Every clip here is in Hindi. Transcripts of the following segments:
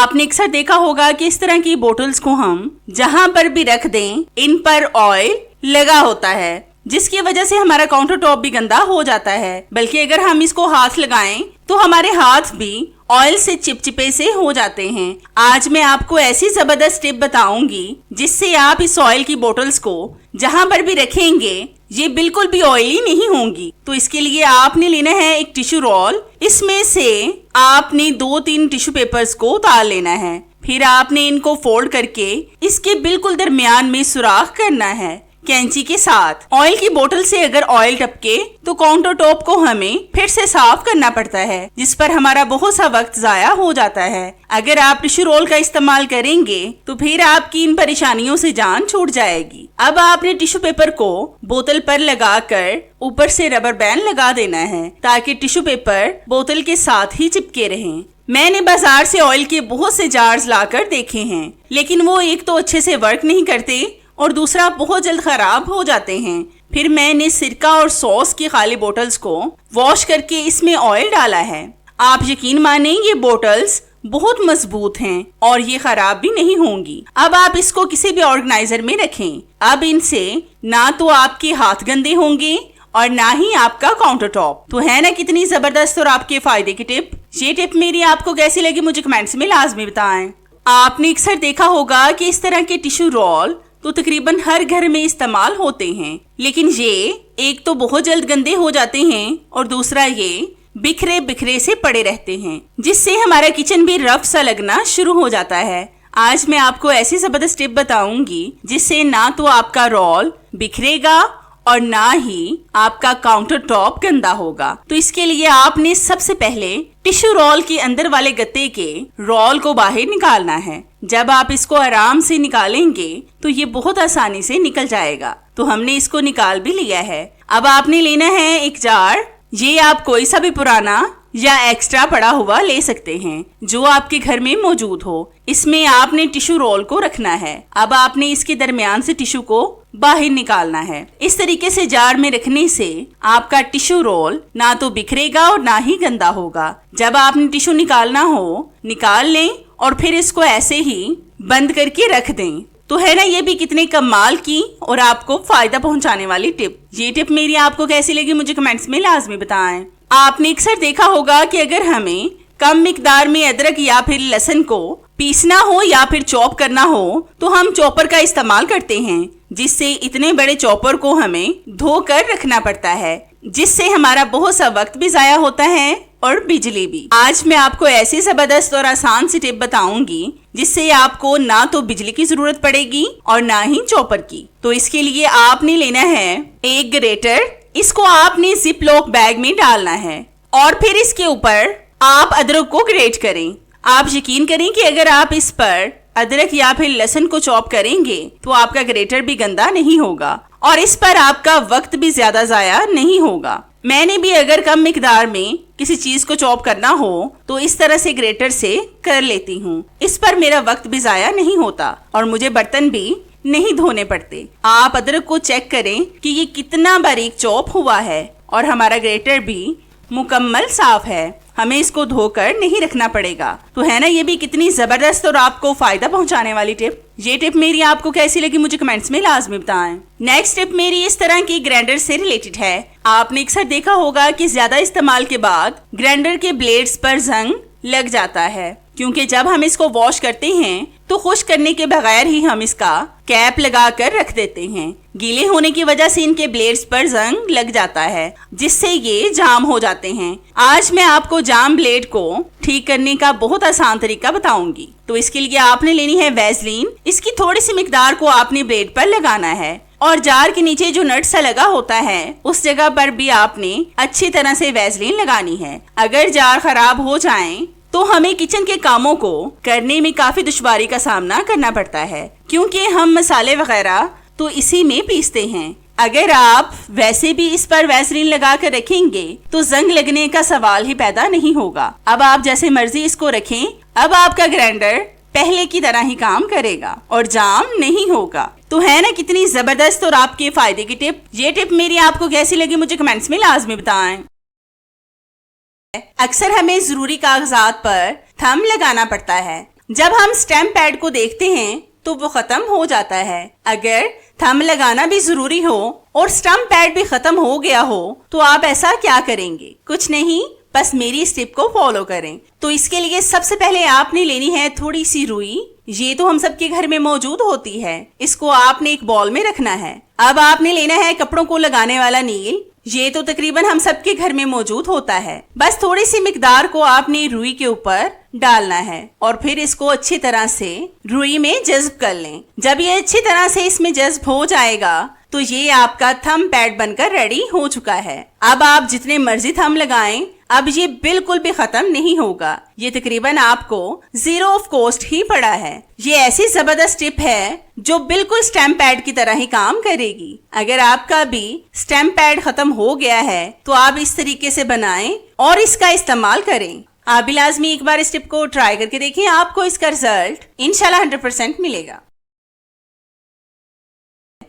आपने अक्सर देखा होगा कि इस तरह की बोतल्स को हम जहां पर भी रख दें, इन पर ऑयल लगा होता है, जिसकी वजह से हमारा काउंटर टॉप भी गंदा हो जाता है। बल्कि अगर हम इसको हाथ लगाएं तो हमारे हाथ भी ऑयल से चिपचिपे से हो जाते हैं। आज मैं आपको ऐसी जबरदस्त टिप बताऊंगी जिससे आप इस ऑयल की बोतल्स को जहां पर भी रखेंगे ये बिल्कुल भी ऑयली नहीं होंगी। तो इसके लिए आपने लेना है एक टिश्यू रोल। इसमें से आपने 2-3 टिश्यू पेपर्स को उतार लेना है। फिर आपने इनको फोल्ड करके इसके बिल्कुल दरमियान में सुराख करना है कैंची के साथ। ऑयल की बोतल से अगर ऑयल टपके तो काउंटर टॉप को हमें फिर से साफ करना पड़ता है, जिस पर हमारा बहुत सा वक्त जाया हो जाता है। अगर आप टिश्यू रोल का इस्तेमाल करेंगे तो फिर आपकी इन परेशानियों से जान छूट जाएगी। अब आपने टिश्यू पेपर को बोतल पर लगाकर ऊपर से रबर बैंड लगा देना है ताकि टिश्यू पेपर बोतल के साथ ही चिपके रहें। मैंने बाजार से ऑयल के बहुत से जार्स लाकर देखे हैं, लेकिन वो एक तो अच्छे से वर्क नहीं करते और दूसरा बहुत जल्द खराब हो जाते हैं। फिर मैंने सिरका और सॉस की खाली बोतल्स को वॉश करके इसमें ऑयल डाला है। आप यकीन माने ये बोतल्स बहुत मजबूत हैं और ये खराब भी नहीं होंगी। अब आप इसको किसी भी ऑर्गेनाइजर में रखें। अब इनसे ना तो आपके हाथ गंदे होंगे और ना ही आपका काउंटर टॉप। तो है ना कितनी जबरदस्त और आपके फायदे की टिप। ये टिप मेरी आपको कैसी लगी मुझे कमेंट्स में लाजमी बताएं। आपने अक्सर देखा होगा कि इस तरह के टिश्यू रोल तो तकरीबन हर घर में इस्तेमाल होते हैं, लेकिन ये एक तो बहुत जल्द गंदे हो जाते हैं और दूसरा ये बिखरे बिखरे से पड़े रहते हैं, जिससे हमारा किचन भी रफ सा लगना शुरू हो जाता है। आज मैं आपको ऐसी जबरदस्त टिप बताऊंगी जिससे ना तो आपका रोल बिखरेगा और ना ही आपका काउंटर टॉप गंदा होगा। तो इसके लिए आपने सबसे पहले टिश्यू रोल के अंदर वाले गत्ते के रोल को बाहर निकालना है। जब आप इसको आराम से निकालेंगे तो ये बहुत आसानी से निकल जाएगा। तो हमने इसको निकाल भी लिया है। अब आपने लेना है एक जार। ये आप कोई सा भी पुराना या एक्स्ट्रा पड़ा हुआ ले सकते हैं जो आपके घर में मौजूद हो। इसमें आपने टिश्यू रोल को रखना है। अब आपने इसके दरमियान से टिश्यू को बाहर निकालना है। इस तरीके से जार में रखने से आपका टिश्यू रोल ना तो बिखरेगा और ना ही गंदा होगा। जब आपने टिश्यू निकालना हो निकाल लें और फिर इसको ऐसे ही बंद करके रख दें। तो है ना ये भी कितने कमाल की और आपको फायदा पहुंचाने वाली टिप। ये टिप मेरी आपको कैसी लगी मुझे कमेंट्स में लाजमी बताएं। आपने अक्सर देखा होगा कि अगर हमें कम मिकदार में अदरक या फिर लहसुन को पीसना हो या फिर चॉप करना हो तो हम चॉपर का इस्तेमाल करते हैं, जिससे इतने बड़े चॉपर को हमें धोकर रखना पड़ता है, जिससे हमारा बहुत सा वक्त भी जाया होता है और बिजली भी। आज मैं आपको ऐसी जबरदस्त और आसान सी टिप बताऊंगी जिससे आपको ना तो बिजली की जरूरत पड़ेगी और ना ही चॉपर की। तो इसके लिए आपने लेना है एक ग्रेटर। इसको आपने जिप लॉक बैग में डालना है और फिर इसके ऊपर आप अदरक को ग्रेट करें। आप यकीन करें कि अगर आप इस पर अदरक या फिर लहसुन को चॉप करेंगे तो आपका ग्रेटर भी गंदा नहीं होगा और इस पर आपका वक्त भी ज्यादा जाया नहीं होगा। मैंने भी अगर कम मिकदार में किसी चीज को चॉप करना हो तो इस तरह से ग्रेटर से कर लेती हूँ। इस पर मेरा वक्त भी जाया नहीं होता और मुझे बर्तन भी नहीं धोने पड़ते। आप अदरक को चेक करें कि ये कितना बारीक चॉप हुआ है और हमारा ग्रेटर भी मुकम्मल साफ है। हमें इसको धोकर नहीं रखना पड़ेगा। तो है ना ये भी कितनी जबरदस्त और आपको फायदा पहुंचाने वाली टिप। ये टिप मेरी आपको कैसी लगी मुझे कमेंट्स में लाजमी बताएं। नेक्स्ट टिप मेरी इस तरह की ग्राइंडर से रिलेटेड है। आपने अक्सर देखा होगा कि ज्यादा इस्तेमाल के बाद ग्राइंडर के ब्लेड्स पर जंग लग जाता है, क्योंकि जब हम इसको वॉश करते हैं तो खुश्क करने के बगैर ही हम इसका कैप लगा कर रख देते हैं। गीले होने की वजह से इनके ब्लेड्स पर जंग लग जाता है, जिससे ये जाम हो जाते हैं। आज मैं आपको जाम ब्लेड को ठीक करने का बहुत आसान तरीका बताऊंगी। तो इसके लिए आपने लेनी है वैसलीन। इसकी थोड़ी सी मिकदार को आपने ब्लेड पर लगाना है और जार के नीचे जो नट सा लगा होता है उस जगह पर भी आपने अच्छी तरह से वैसलीन लगानी है। अगर जार खराब हो जाए तो हमें किचन के कामों को करने में काफी दुश्वारी का सामना करना पड़ता है, क्योंकि हम मसाले वगैरह तो इसी में पीसते हैं। अगर आप वैसे भी इस पर वैसलीन लगा कर रखेंगे तो जंग लगने का सवाल ही पैदा नहीं होगा। अब आप जैसे मर्जी इसको रखें, अब आपका ग्राइंडर पहले की तरह ही काम करेगा और जाम नहीं होगा। तो है ना कितनी जबरदस्त और आपके फायदे की टिप। ये टिप मेरी आपको कैसी लगी मुझे कमेंट्स में लाजमी बताएं। अक्सर हमें जरूरी कागजात पर थंब लगाना पड़ता है। जब हम स्टैम्प पैड को देखते हैं तो वो खत्म हो जाता है। अगर थंब लगाना भी जरूरी हो और स्टैम्प पैड भी खत्म हो गया हो तो आप ऐसा क्या करेंगे? कुछ नहीं, बस मेरी इस टिप को फॉलो करें। तो इसके लिए सबसे पहले आपने लेनी है थोड़ी सी रुई। ये तो हम सबके घर में मौजूद होती है। इसको आपने एक बॉल में रखना है। अब आपने लेना है कपड़ों को लगाने वाला नील। ये तो तकरीबन हम सबके घर में मौजूद होता है। बस थोड़ी सी मिकदार को आपने रुई के ऊपर डालना है और फिर इसको अच्छी तरह से रुई में जज्ब कर लें। जब ये अच्छी तरह से इसमें जज्ब हो जाएगा तो ये आपका थंब पैड बनकर रेडी हो चुका है। अब आप जितने मर्जी थंब लगाएं, अब ये बिल्कुल भी खत्म नहीं होगा। ये तकरीबन आपको 0 ऑफ कॉस्ट ही पड़ा है। ये ऐसी जबरदस्त टिप है जो बिल्कुल स्टैम्प पैड की तरह ही काम करेगी। अगर आपका भी स्टैम्प पैड खत्म हो गया है तो आप इस तरीके से बनाएं और इसका इस्तेमाल करें। आप भी लाजमी एक बार इस टिप को ट्राई करके देखें, आपको इसका रिजल्ट इंशाल्लाह 100% मिलेगा।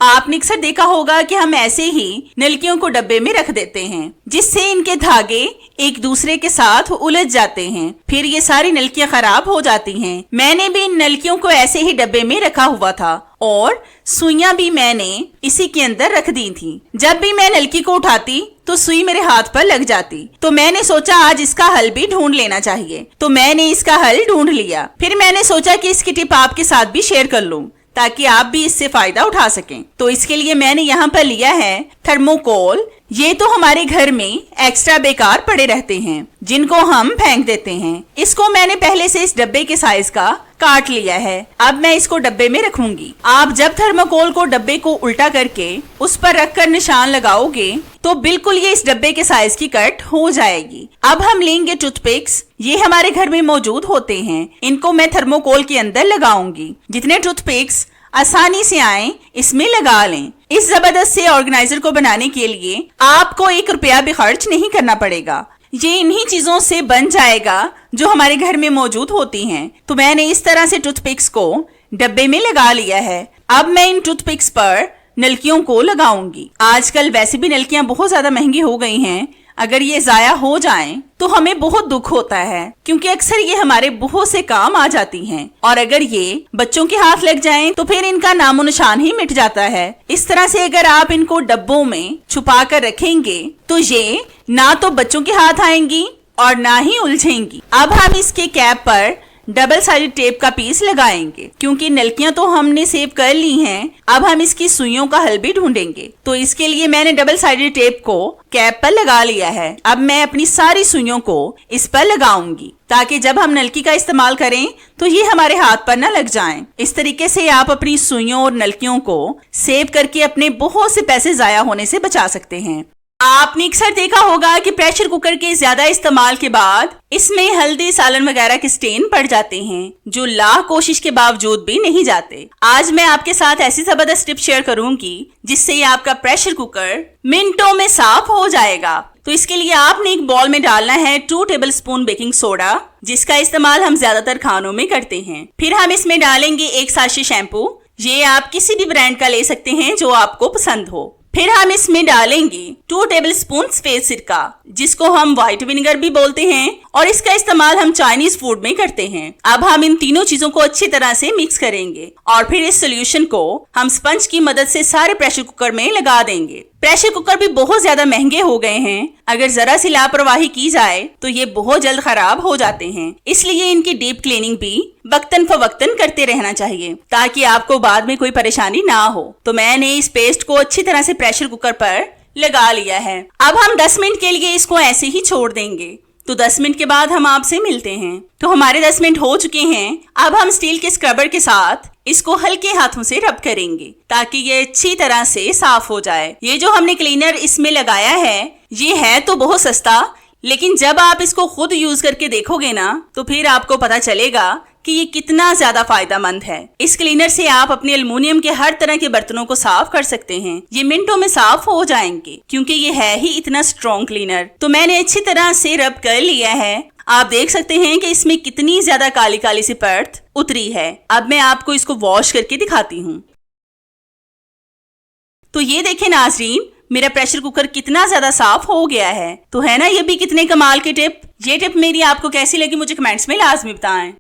आपने अक्सर देखा होगा कि हम ऐसे ही नलकियों को डब्बे में रख देते हैं जिससे इनके धागे एक दूसरे के साथ उलझ जाते हैं। फिर ये सारी नलकियां खराब हो जाती हैं। मैंने भी इन नलकियों को ऐसे ही डब्बे में रखा हुआ था और सुइयां भी मैंने इसी के अंदर रख दी थी। जब भी मैं नलकी को उठाती तो सुई मेरे हाथ पर लग जाती। तो मैंने सोचा आज इसका हल भी ढूंढ लेना चाहिए। तो मैंने इसका हल ढूंढ लिया। फिर मैंने सोचा कि इसकी टिप आपके साथ भी शेयर कर लूं ताकि आप भी इससे फायदा उठा सकें। तो इसके लिए मैंने यहाँ पर लिया है थर्मोकोल। ये तो हमारे घर में एक्स्ट्रा बेकार पड़े रहते हैं जिनको हम फेंक देते हैं। इसको मैंने पहले से इस डब्बे के साइज का काट लिया है। अब मैं इसको डब्बे में रखूंगी। आप जब थर्मोकोल को डब्बे को उल्टा करके उस पर रखकर निशान लगाओगे तो बिल्कुल ये इस डब्बे के साइज की कट हो जाएगी। अब हम लेंगे टूथपिक्स। ये हमारे घर में मौजूद होते हैं। इनको मैं थर्मोकोल के अंदर लगाऊंगी। जितने टूथपिक्स आसानी से आए इसमें लगा लें। इस जबरदस्त से ऑर्गेनाइजर को बनाने के लिए आपको 1 रुपया भी खर्च नहीं करना पड़ेगा। ये इन्हीं चीजों से बन जाएगा जो हमारे घर में मौजूद होती हैं। तो मैंने इस तरह से टूथपिक्स को डब्बे में लगा लिया है। अब मैं इन टूथपिक्स पर नलकियों को लगाऊंगी। आजकल वैसे भी नलकियां बहुत ज्यादा महंगी हो गई हैं। अगर ये जाया हो जाएं तो हमें बहुत दुख होता है क्योंकि अक्सर ये हमारे बहुत से काम आ जाती हैं। और अगर ये बच्चों के हाथ लग जाएं तो फिर इनका नामो निशान ही मिट जाता है। इस तरह से अगर आप इनको डब्बों में छुपा कर रखेंगे तो ये ना तो बच्चों के हाथ आएंगी और ना ही उलझेंगी। अब हम इसके कैप पर डबल साइडेड टेप का पीस लगाएंगे। क्योंकि नलकियां तो हमने सेव कर ली हैं, अब हम इसकी सुइयों का हल भी ढूंढेंगे। तो इसके लिए मैंने डबल साइडेड टेप को कैप पर लगा लिया है। अब मैं अपनी सारी सुइयों को इस पर लगाऊंगी ताकि जब हम नलकी का इस्तेमाल करें तो ये हमारे हाथ पर न लग जाएं। इस तरीके से आप अपनी सुइयों और नलकियों को सेव करके अपने बहुत से पैसे जाया होने से बचा सकते हैं। आपने अक्सर देखा होगा कि प्रेशर कुकर के ज्यादा इस्तेमाल के बाद इसमें हल्दी सालन वगैरह के स्टेन पड़ जाते हैं जो लाख कोशिश के बावजूद भी नहीं जाते। आज मैं आपके साथ ऐसी जबरदस्त टिप शेयर करूंगी जिससे ये आपका प्रेशर कुकर मिनटों में साफ हो जाएगा। तो इसके लिए आपने एक बॉल में डालना है 2 टेबलस्पून बेकिंग सोडा जिसका इस्तेमाल हम ज्यादातर खानों में करते हैं। फिर हम इसमें डालेंगे 1 साशे शैम्पू। ये आप किसी भी ब्रांड का ले सकते हैं जो आपको पसंद हो। फिर हम इसमें डालेंगे 2 टेबलस्पून सफेद सिरका जिसको हम व्हाइट विनेगर भी बोलते हैं और इसका इस्तेमाल हम चाइनीज फूड में करते हैं। अब हम इन तीनों चीजों को अच्छी तरह से मिक्स करेंगे और फिर इस सोल्यूशन को हम स्पंज की मदद से सारे प्रेशर कुकर में लगा देंगे। प्रेशर कुकर भी बहुत ज्यादा महंगे हो गए हैं। अगर जरा सी लापरवाही की जाए तो ये बहुत जल्द खराब हो जाते हैं। इसलिए इनकी डीप क्लीनिंग भी वक्तन फवक्तन करते रहना चाहिए ताकि आपको बाद में कोई परेशानी ना हो। तो मैंने इस पेस्ट को अच्छी तरह से प्रेशर कुकर पर लगा लिया है। अब हम 10 मिनट के लिए इसको ऐसे ही छोड़ देंगे। तो 10 मिनट के बाद हम आपसे मिलते हैं। तो हमारे 10 मिनट हो चुके हैं। अब हम स्टील के स्क्रबर के साथ इसको हल्के हाथों से रब करेंगे ताकि ये अच्छी तरह से साफ हो जाए। ये जो हमने क्लीनर इसमें लगाया है ये है तो बहुत सस्ता, लेकिन जब आप इसको खुद यूज करके देखोगे ना तो फिर आपको पता चलेगा कि ये कितना ज्यादा फायदेमंद है। इस क्लीनर से आप अपने एल्युमिनियम के हर तरह के बर्तनों को साफ कर सकते हैं। ये मिनटों में साफ हो जाएंगे क्योंकि ये है ही इतना स्ट्रॉन्ग क्लीनर। तो मैंने अच्छी तरह से रब कर लिया है। आप देख सकते हैं कि इसमें कितनी ज्यादा काली काली सी परत उतरी है। अब मैं आपको इसको वॉश करके दिखाती हूँ। तो ये देखें नाजरीन, मेरा प्रेशर कुकर कितना ज्यादा साफ हो गया है। तो है ना ये भी कितने कमाल की टिप। ये टिप मेरी आपको कैसी लगी मुझे कमेंट्स में लाजमी बताएं।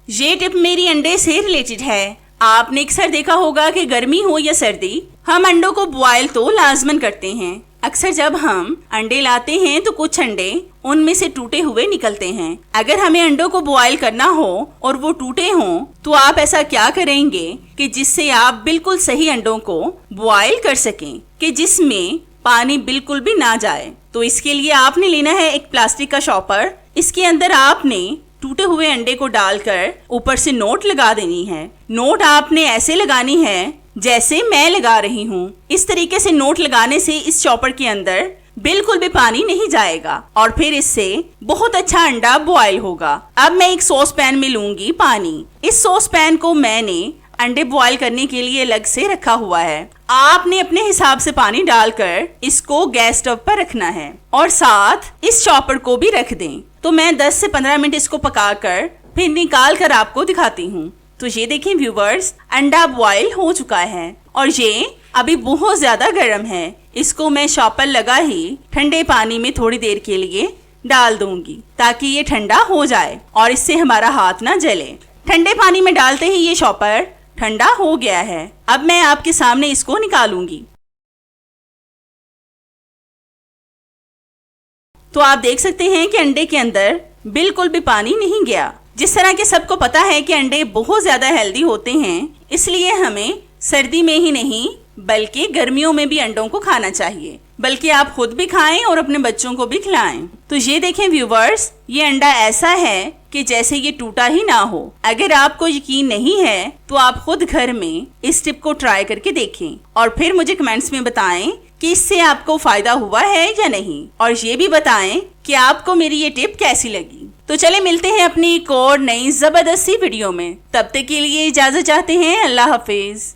ये टिप मेरी अंडे से रिलेटेड है। आपने अक्सर देखा होगा कि गर्मी हो या सर्दी, हम अंडों को बॉयल तो लाजमन करते हैं। अक्सर जब हम अंडे लाते हैं तो कुछ अंडे उनमें से टूटे हुए निकलते हैं। अगर हमें अंडों को बॉयल करना हो और वो टूटे हों तो आप ऐसा क्या करेंगे कि जिससे आप बिल्कुल सही अंडों को बॉयल कर सकें कि जिसमें पानी बिल्कुल भी ना जाए। तो इसके लिए आपने लेना है एक प्लास्टिक का शॉपर। इसके अंदर आपने टूटे हुए अंडे को डालकर ऊपर से नोट लगा देनी है। नोट आपने ऐसे लगानी है जैसे मैं लगा रही हूँ। इस तरीके से नोट लगाने से इस चॉपर के अंदर बिल्कुल भी पानी नहीं जाएगा और फिर इससे बहुत अच्छा अंडा बॉयल होगा। अब मैं एक सॉस पैन में लूंगी पानी। इस सॉस पैन को मैंने अंडे बॉयल करने के लिए अलग से रखा हुआ है। आपने अपने हिसाब से पानी डालकर इसको गैस स्टोव पर रखना है और साथ इस चॉपर को भी रख दें। तो मैं 10 से 15 मिनट इसको पकाकर फिर निकाल कर आपको दिखाती हूँ। तो ये देखें व्यूवर्स, अंडा बॉयल हो चुका है और ये अभी बहुत ज्यादा गर्म है। इसको मैं शॉपर लगा ही ठंडे पानी में थोड़ी देर के लिए डाल दूंगी ताकि ये ठंडा हो जाए और इससे हमारा हाथ ना जले। ठंडे पानी में डालते ही ये शॉपर ठंडा हो गया है। अब मैं आपके सामने इसको निकालूंगी। तो आप देख सकते हैं कि अंडे के अंदर बिल्कुल भी पानी नहीं गया। जिस तरह के सबको पता है कि अंडे बहुत ज्यादा हेल्दी होते हैं, इसलिए हमें सर्दी में ही नहीं बल्कि गर्मियों में भी अंडों को खाना चाहिए। बल्कि आप खुद भी खाएं और अपने बच्चों को भी खिलाएं। तो ये देखें व्यूवर्स, ये अंडा ऐसा है कि जैसे ये टूटा ही ना हो। अगर आपको यकीन नहीं है तो आप खुद घर में इस टिप को ट्राई करके देखें और फिर मुझे कमेंट्स में बताएं कि इससे आपको फायदा हुआ है या नहीं, और ये भी बताएं कि आपको मेरी ये टिप कैसी लगी। तो चले मिलते हैं अपनी एक और नई जबरदस्ती वीडियो में। तब तक के लिए इजाजत चाहते हैं। अल्लाह हाफिज।